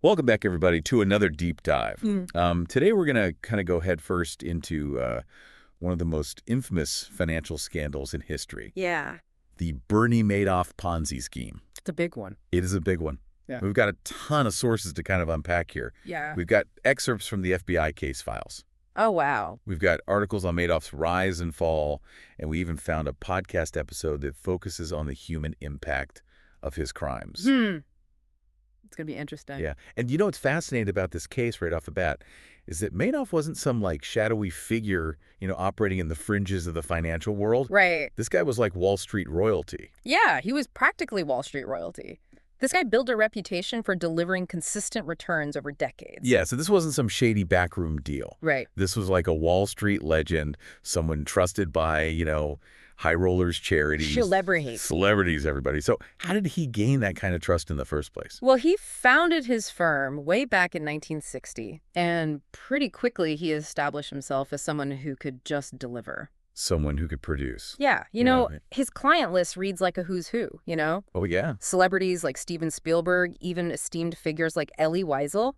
Welcome back, everybody, to another deep dive. Mm. Today, we're going to kind of go head first into one of the most infamous financial scandals in history. Yeah. The BernieMadoff Ponzi scheme. It's a big one. It is a big one. Yeah. We've got a ton of sources to kind of unpack here. Yeah. We've got excerpts from the FBI case files. Oh, wow. We've got articles on Madoff's rise and fall, and we even found a podcast episode that focuses on the human impact of his crimes. It's going to be interesting. Yeah. And you know what's fascinating about this case right off the bat is that Madoff wasn't some, like, shadowy figure, operating in the fringes of the financial world. Right. This guy was like Wall Street royalty. Yeah, he was practically Wall Street royalty. This guy built a reputation for delivering consistent returns over decades. Yeah, so this wasn't some shady backroom deal. Right. This was like a Wall Street legend, someone trusted by, high rollers, charities. Celebrities, everybody. So how did he gain that kind of trust in the first place? Well, he founded his firm way back in 1960, and pretty quickly he established himself as someone who could just deliver. Someone who could produce. Yeah. His client list reads like a who's who, Oh, yeah. Celebrities like Steven Spielberg, even esteemed figures like Elie Wiesel.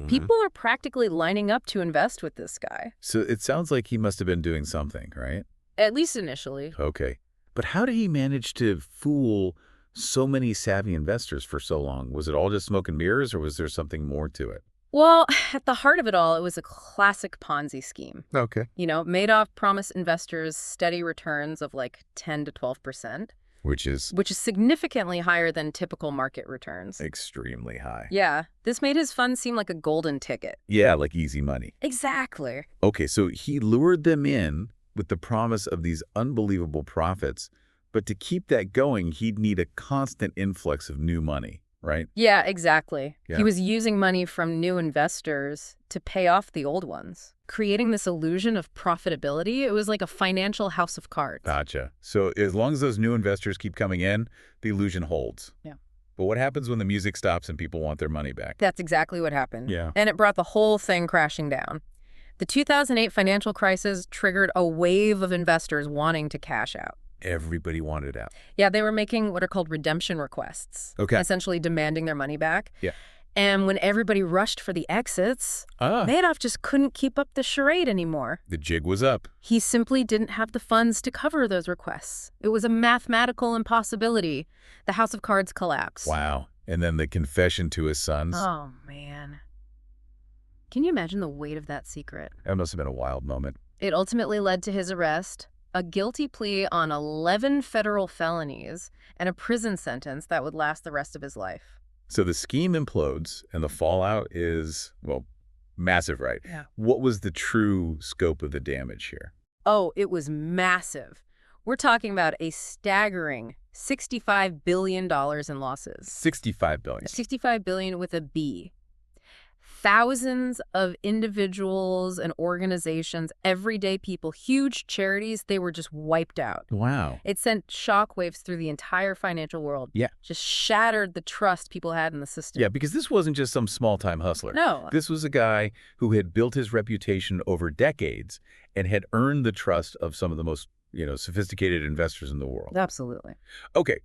People are practically lining up to invest with this guy. So it sounds like he must have been doing something, right? At least initially. Okay. But how did he manage to fool so many savvy investors for so long? Was it all just smoke and mirrors, or was there something more to it? Well, at the heart of it all, it was a classic Ponzi scheme. Okay. Madoff promised investors steady returns of like 10 to 12%. Which is significantly higher than typical market returns. extremely high. Yeah. This made his fund seem like a golden ticket. Yeah, like easy money. Exactly. Okay, so he lured them in with the promise of these unbelievable profits, but to keep that going, he'd need a constant influx of new money, right? Yeah, exactly. Yeah. He was using money from new investors to pay off the old ones, creating this illusion of profitability. It was like a financial house of cards. Gotcha. So as long as those new investors keep coming in, the illusion holds. Yeah. But what happens when the music stops and people want their money back? That's exactly what happened. Yeah. And it brought the whole thing crashing down. The 2008 financial crisis triggered a wave of investors wanting to cash out. Everybody wanted out. Yeah, they were making what are called redemption requests. Okay. Essentially demanding their money back. Yeah. And when everybody rushed for the exits, Madoff just couldn't keep up the charade anymore. The jig was up. He simply didn't have the funds to cover those requests. It was a mathematical impossibility. The house of cards collapsed. Wow. And then the confession to his sons. Oh, man. Can you imagine the weight of that secret? That must have been a wild moment. It ultimately led to his arrest, a guilty plea on 11 federal felonies, and a prison sentence that would last the rest of his life. So the scheme implodes, and the fallout is, well, massive, right? Yeah. What was the true scope of the damage here? Oh, it was massive. We're talking about a staggering $65 billion in losses. $65 billion. $65 billion with a B. Thousands of individuals and organizations, everyday people, huge charities, they were just wiped out. Wow. It sent shockwaves through the entire financial world. Yeah. Just shattered the trust people had in the system. Yeah, because this wasn't just some small-time hustler. No. This was a guy who had built his reputation over decades and had earned the trust of some of the most, sophisticated investors in the world. Absolutely. Okay,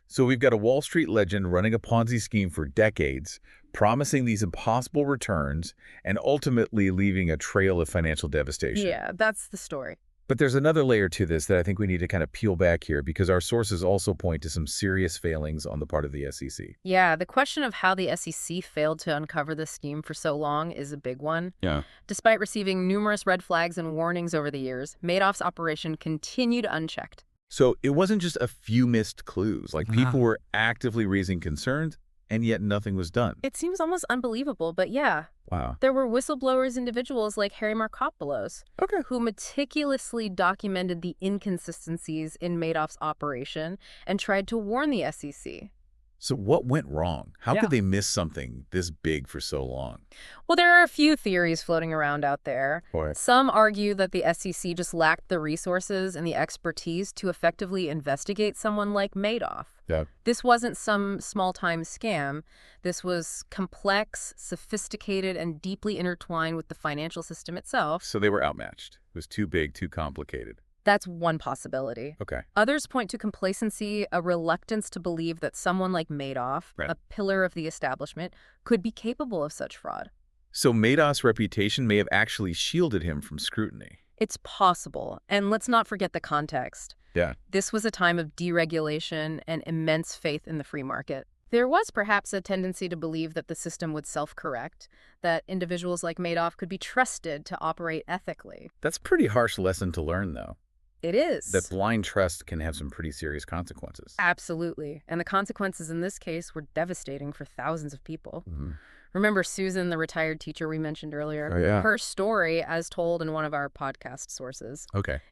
so we've got a Wall Street legend running a Ponzi scheme for decades, promising these impossible returns, and ultimately leaving a trail of financial devastation. Yeah, that's the story. But there's another layer to this that I think we need to kind of peel back here, because our sources also point to some serious failings on the part of the SEC. Yeah, the question of how the SEC failed to uncover this scheme for so long is a big one. Yeah. Despite receiving numerous red flags and warnings over the years, Madoff's operation continued unchecked. So it wasn't just a few missed clues. Like, people were actively raising concerns, and yet nothing was done. It seems almost unbelievable, but yeah. Wow. There were whistleblowers, individuals like Harry Markopolos, who meticulously documented the inconsistencies in Madoff's operation and tried to warn the SEC. So what went wrong? How could they miss something this big for so long? Well, there are a few theories floating around out there. Boy. Some argue that the SEC just lacked the resources and the expertise to effectively investigate someone like Madoff. Yeah. This wasn't some small-time scam. This was complex, sophisticated, and deeply intertwined with the financial system itself. So they were outmatched. It was too big, too complicated. That's one possibility. Okay. Others point to complacency, a reluctance to believe that someone like Madoff, Right. a pillar of the establishment, could be capable of such fraud. So Madoff's reputation may have actually shielded him from scrutiny. It's possible. And let's not forget the context. Yeah. This was a time of deregulation and immense faith in the free market. There was perhaps a tendency to believe that the system would self-correct, that individuals like Madoff could be trusted to operate ethically. That's a pretty harsh lesson to learn, though. It is. That blind trust can have some pretty serious consequences. Absolutely. And the consequences in this case were devastating for thousands of people. Mm-hmm. Remember Susan, the retired teacher we mentioned earlier? Oh, yeah. Her story, as told in one of our podcast sources,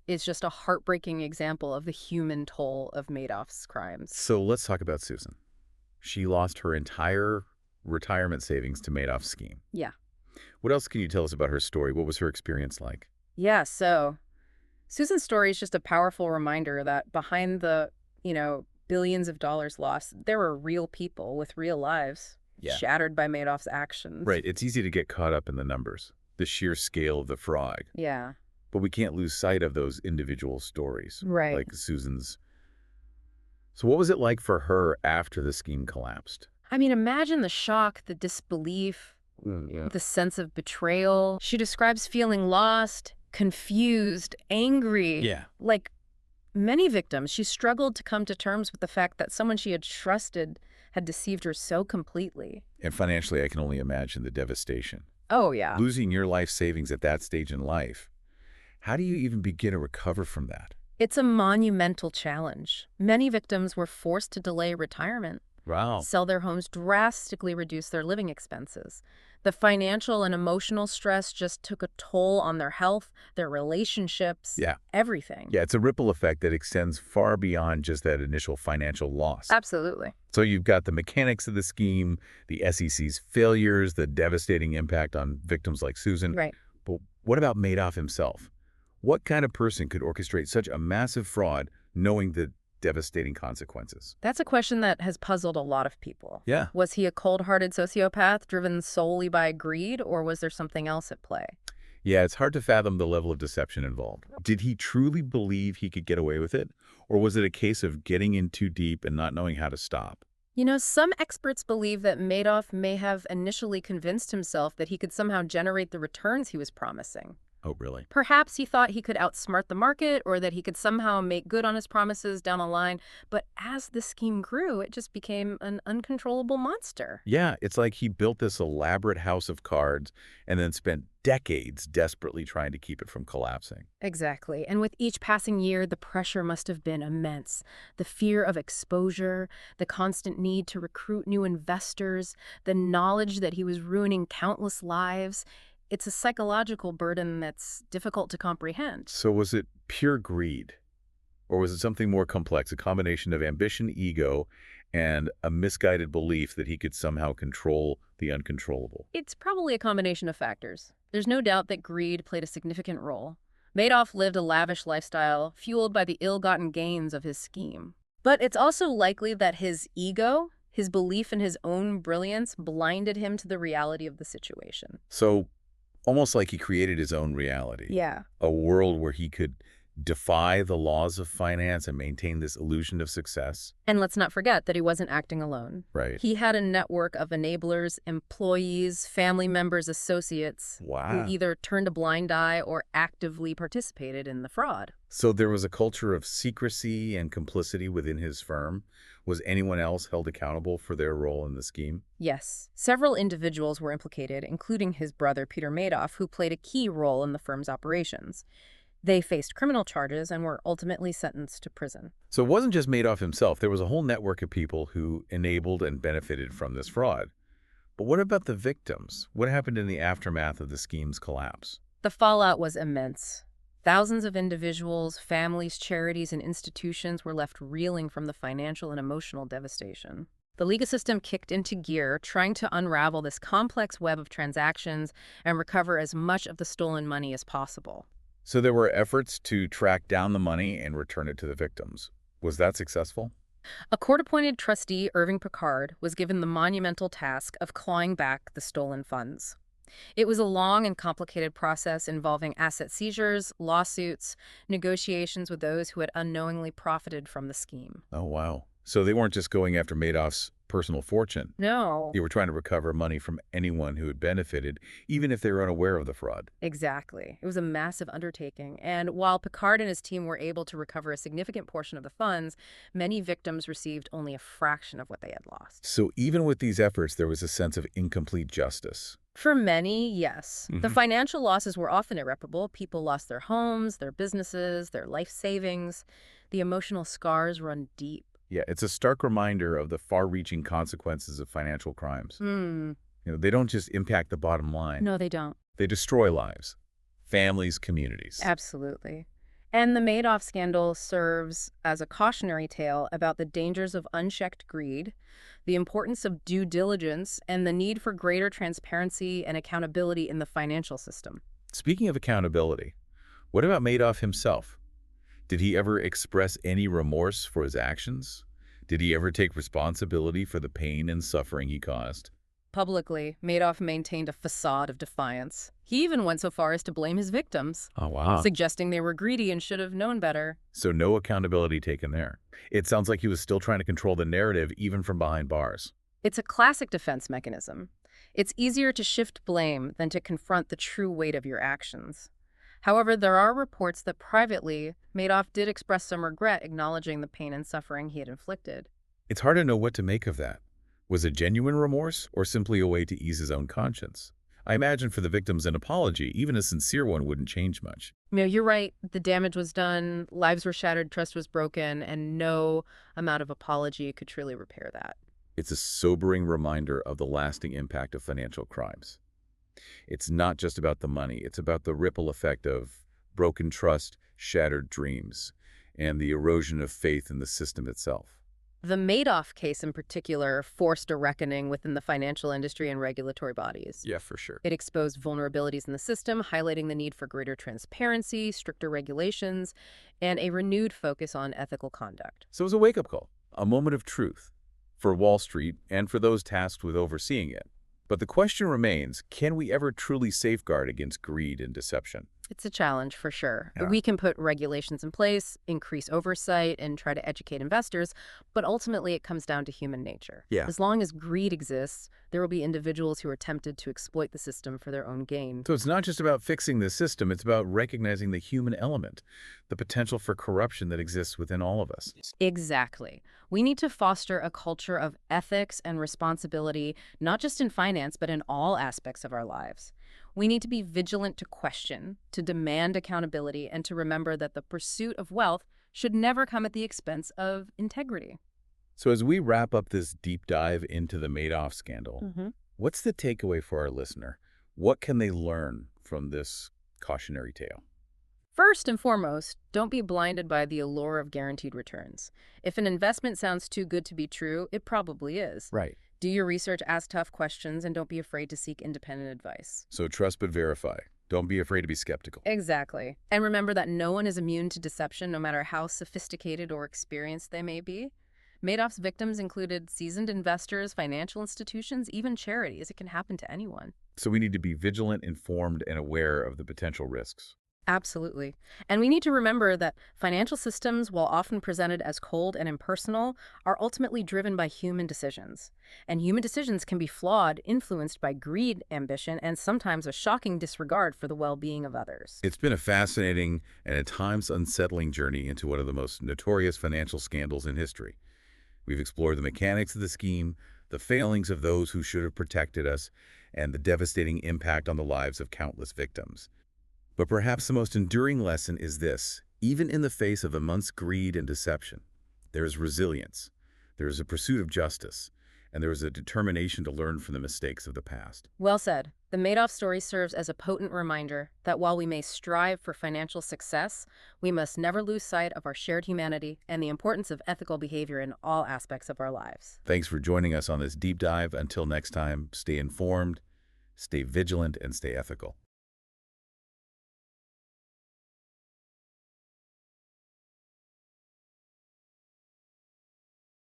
is just a heartbreaking example of the human toll of Madoff's crimes. So let's talk about Susan. She lost her entire retirement savings to Madoff's scheme. Yeah. What else can you tell us about her story? What was her experience like? Yeah, so Susan's story is just a powerful reminder that behind the, billions of dollars lost, there were real people with real lives shattered by Madoff's actions. Right. It's easy to get caught up in the numbers, the sheer scale of the fraud. Yeah. But we can't lose sight of those individual stories. Right. Like Susan's. So what was it like for her after the scheme collapsed? I mean, imagine the shock, the disbelief, the sense of betrayal. She describes feeling lost, confused, angry. Yeah. Like many victims, she struggled to come to terms with the fact that someone she had trusted had deceived her so completely. And financially, I can only imagine the devastation. Oh, yeah. Losing your life savings at that stage in life. How do you even begin to recover from that? It's a monumental challenge. Many victims were forced to delay retirement. Wow. Sell their homes, drastically reduce their living expenses. The financial and emotional stress just took a toll on their health, their relationships, everything. Yeah, it's a ripple effect that extends far beyond just that initial financial loss. Absolutely. So you've got the mechanics of the scheme, the SEC's failures, the devastating impact on victims like Susan. Right. But what about Madoff himself? What kind of person could orchestrate such a massive fraud knowing the devastating consequences? That's a question that has puzzled a lot of people. Yeah. Was he a cold-hearted sociopath driven solely by greed, or was there something else at play? Yeah, it's hard to fathom the level of deception involved. Did he truly believe he could get away with it? Or was it a case of getting in too deep and not knowing how to stop? Some experts believe that Madoff may have initially convinced himself that he could somehow generate the returns he was promising. Oh, really? Perhaps he thought he could outsmart the market or that he could somehow make good on his promises down the line. But as the scheme grew, it just became an uncontrollable monster. Yeah, it's like he built this elaborate house of cards and then spent decades desperately trying to keep it from collapsing. Exactly. And with each passing year, the pressure must have been immense. The fear of exposure, the constant need to recruit new investors, the knowledge that he was ruining countless lives. It's a psychological burden that's difficult to comprehend. So was it pure greed? Or was it something more complex, a combination of ambition, ego, and a misguided belief that he could somehow control the uncontrollable? It's probably a combination of factors. There's no doubt that greed played a significant role. Madoff lived a lavish lifestyle, fueled by the ill-gotten gains of his scheme. But it's also likely that his ego, his belief in his own brilliance, blinded him to the reality of the situation. So almost like he created his own reality. Yeah. A world where he could defy the laws of finance and maintain this illusion of success. And let's not forget that he wasn't acting alone. Right. He had a network of enablers, employees, family members, associates who either turned a blind eye or actively participated in the fraud. So there was a culture of secrecy and complicity within his firm. Was anyone else held accountable for their role in the scheme? Yes. Several individuals were implicated, including his brother, Peter Madoff, who played a key role in the firm's operations. They faced criminal charges and were ultimately sentenced to prison. So it wasn't just Madoff himself. There was a whole network of people who enabled and benefited from this fraud. But what about the victims? What happened in the aftermath of the scheme's collapse? The fallout was immense. Thousands of individuals, families, charities, and institutions were left reeling from the financial and emotional devastation. The legal system kicked into gear, trying to unravel this complex web of transactions and recover as much of the stolen money as possible. So there were efforts to track down the money and return it to the victims. Was that successful? A court-appointed trustee, Irving Picard, was given the monumental task of clawing back the stolen funds. It was a long and complicated process involving asset seizures, lawsuits, negotiations with those who had unknowingly profited from the scheme. Oh, wow. So they weren't just going after Madoff's personal fortune. No. They were trying to recover money from anyone who had benefited, even if they were unaware of the fraud. Exactly. It was a massive undertaking. And while Picard and his team were able to recover a significant portion of the funds, many victims received only a fraction of what they had lost. So even with these efforts, there was a sense of incomplete justice. For many, yes. The Mhm. financial losses were often irreparable. People lost their homes, their businesses, their life savings. The emotional scars run deep. Yeah, it's a stark reminder of the far-reaching consequences of financial crimes. Hmm. They don't just impact the bottom line. No, they don't. They destroy lives, families, communities. Absolutely. And the Madoff scandal serves as a cautionary tale about the dangers of unchecked greed, the importance of due diligence, and the need for greater transparency and accountability in the financial system. Speaking of accountability, what about Madoff himself? Did he ever express any remorse for his actions? Did he ever take responsibility for the pain and suffering he caused? Publicly, Madoff maintained a facade of defiance. He even went so far as to blame his victims, Oh, wow. suggesting they were greedy and should have known better. So no accountability taken there. It sounds like he was still trying to control the narrative even from behind bars. It's a classic defense mechanism. It's easier to shift blame than to confront the true weight of your actions. However, there are reports that privately, Madoff did express some regret, acknowledging the pain and suffering he had inflicted. It's hard to know what to make of that. Was it genuine remorse or simply a way to ease his own conscience? I imagine for the victims an apology, even a sincere one, wouldn't change much. You're right. The damage was done, lives were shattered, trust was broken, and no amount of apology could truly repair that. It's a sobering reminder of the lasting impact of financial crimes. It's not just about the money. It's about the ripple effect of broken trust, shattered dreams, and the erosion of faith in the system itself. The Madoff case in particular forced a reckoning within the financial industry and regulatory bodies. Yeah, for sure. It exposed vulnerabilities in the system, highlighting the need for greater transparency, stricter regulations, and a renewed focus on ethical conduct. So it was a wake-up call, a moment of truth for Wall Street and for those tasked with overseeing it. But the question remains, can we ever truly safeguard against greed and deception? It's a challenge for sure. Yeah. We can put regulations in place, increase oversight, and try to educate investors, but ultimately it comes down to human nature. Yeah. As long as greed exists, there will be individuals who are tempted to exploit the system for their own gain. So it's not just about fixing the system, it's about recognizing the human element, the potential for corruption that exists within all of us. Exactly. We need to foster a culture of ethics and responsibility, not just in finance, but in all aspects of our lives. We need to be vigilant to question, to demand accountability, and to remember that the pursuit of wealth should never come at the expense of integrity. So as we wrap up this deep dive into the Madoff scandal, what's the takeaway for our listener? What can they learn from this cautionary tale? First and foremost, don't be blinded by the allure of guaranteed returns. If an investment sounds too good to be true, it probably is. Right. Do your research, ask tough questions, and don't be afraid to seek independent advice. So trust but verify. Don't be afraid to be skeptical. Exactly. And remember that no one is immune to deception, no matter how sophisticated or experienced they may be. Madoff's victims included seasoned investors, financial institutions, even charities. It can happen to anyone. So we need to be vigilant, informed, and aware of the potential risks. Absolutely. And we need to remember that financial systems, while often presented as cold and impersonal, are ultimately driven by human decisions. And human decisions can be flawed, influenced by greed, ambition, and sometimes a shocking disregard for the well-being of others. It's been a fascinating and at times unsettling journey into one of the most notorious financial scandals in history. We've explored the mechanics of the scheme, the failings of those who should have protected us, and the devastating impact on the lives of countless victims. But perhaps the most enduring lesson is this: even in the face of immense greed and deception, there is resilience, there is a pursuit of justice, and there is a determination to learn from the mistakes of the past. Well said. The Madoff story serves as a potent reminder that while we may strive for financial success, we must never lose sight of our shared humanity and the importance of ethical behavior in all aspects of our lives. Thanks for joining us on this deep dive. Until next time, stay informed, stay vigilant, and stay ethical.